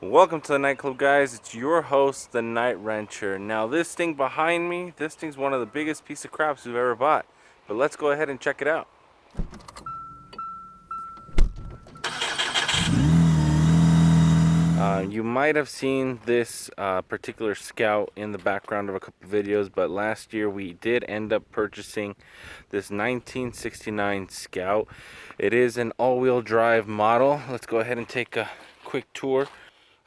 Welcome to the nightclub, guys. It's your host, the Night Wrencher. Now, this thing behind me, this thing's one of the biggest piece of craps we've ever bought. But let's go ahead and check it out. You might have seen this particular Scout in the background of a couple videos, but last year we did end up purchasing this 1969 Scout. It is an all-wheel drive model. Let's go ahead and take a quick tour.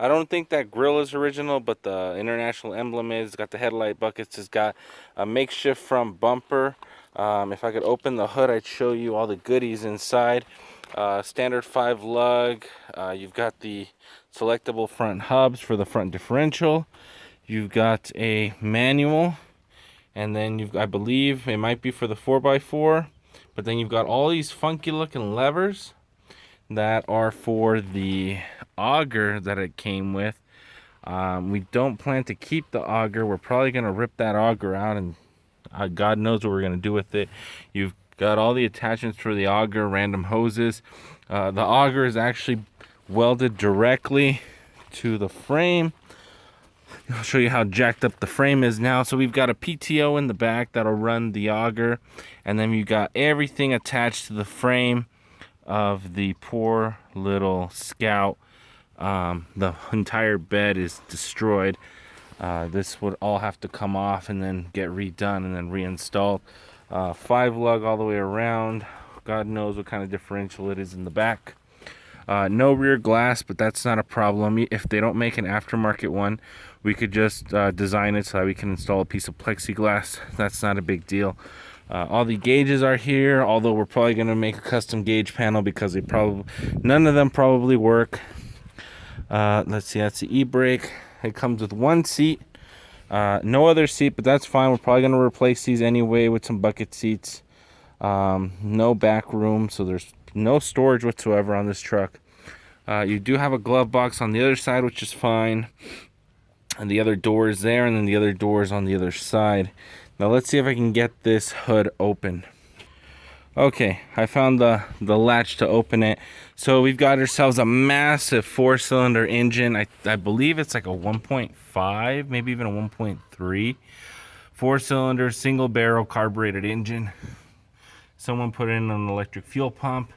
I don't think that grill is original, but the international emblem is. It's got the headlight buckets. It's got a makeshift front bumper. If I could open the hood, I'd show you all the goodies inside. Standard 5 lug. You've got the selectable front hubs for the front differential. You've got a manual, and then I believe it might be for the 4x4, but then you've got all these funky looking levers that are for the auger that it came with. We don't plan to keep the auger. We're probably going to rip that auger out, and God knows what we're going to do with it. You've got all the attachments for the auger, random hoses. The auger is actually welded directly to the frame. I'll show you how jacked up the frame is now. So we've got a PTO in the back that'll run the auger, and then you've got everything attached to the frame of the poor little Scout. The entire bed is destroyed. This would all have to come off and then get redone and then reinstalled. 5 lug all the way around. God knows what kind of differential it is in the back. No rear glass, but that's not a problem. If they don't make an aftermarket one, we could just design it so that we can install a piece of plexiglass. That's not a big deal. All the gauges are here, although we're probably going to make a custom gauge panel because none of them probably work. Let's see, that's the e-brake. It comes with one seat, no other seat, but that's fine. We're probably going to replace these anyway with some bucket seats. No back room, so there's no storage whatsoever on this truck. You do have a glove box on the other side, which is fine, and the other door is there, and then the other door is on the other side. Now let's see if I can get this hood open. Okay, I found the latch to open it. So we've got ourselves a massive 4-cylinder engine. I believe it's like a 1.5, maybe even a 1.3. 4-cylinder, single barrel carbureted engine. Someone put in an electric fuel pump.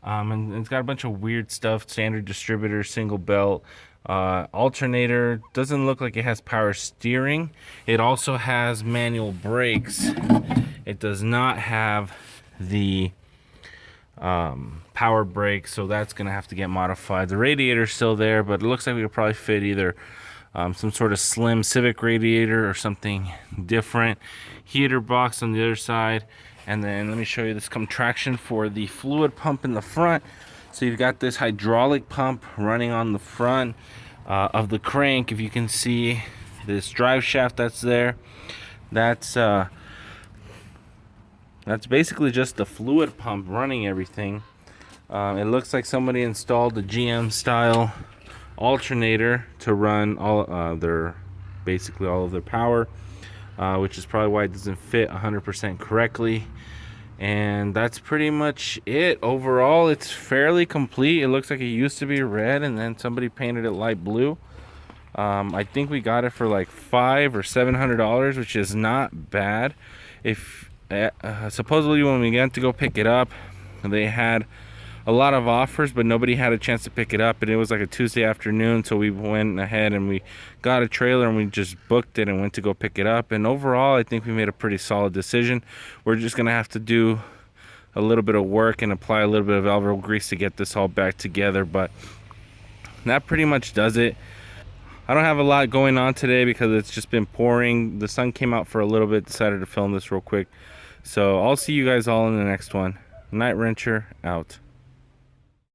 And it's got a bunch of weird stuff. Standard distributor, single belt. Alternator. Doesn't look like it has power steering. It also has manual brakes. It does not have the power brake, so that's gonna have to get modified. The radiator's still there, but it looks like we could probably fit either some sort of slim Civic radiator or something different. Heater box on the other side, and then let me show you this contraction for the fluid pump in the front. So you've got this hydraulic pump running on the front of the crank. If you can see this drive shaft that's there, that's basically just the fluid pump running everything. It looks like somebody installed the GM style alternator to run basically all of their power, which is probably why it doesn't fit 100% correctly. And that's pretty much it. Overall, it's fairly complete. It looks like it used to be red and then somebody painted it light blue. I think we got it for like $500 or $700, which is not bad. Supposedly when we went to go pick it up, they had a lot of offers, but nobody had a chance to pick it up, and it was like a Tuesday afternoon, so we went ahead and we got a trailer and we just booked it and went to go pick it up. And overall, I think we made a pretty solid decision. We're just gonna have to do a little bit of work and apply a little bit of elbow grease to get this all back together, but that pretty much does it. I don't have a lot going on today because it's just been pouring. The sun came out for a little bit, decided to film this real quick. So I'll see you guys all in the next one. Night Wrencher out.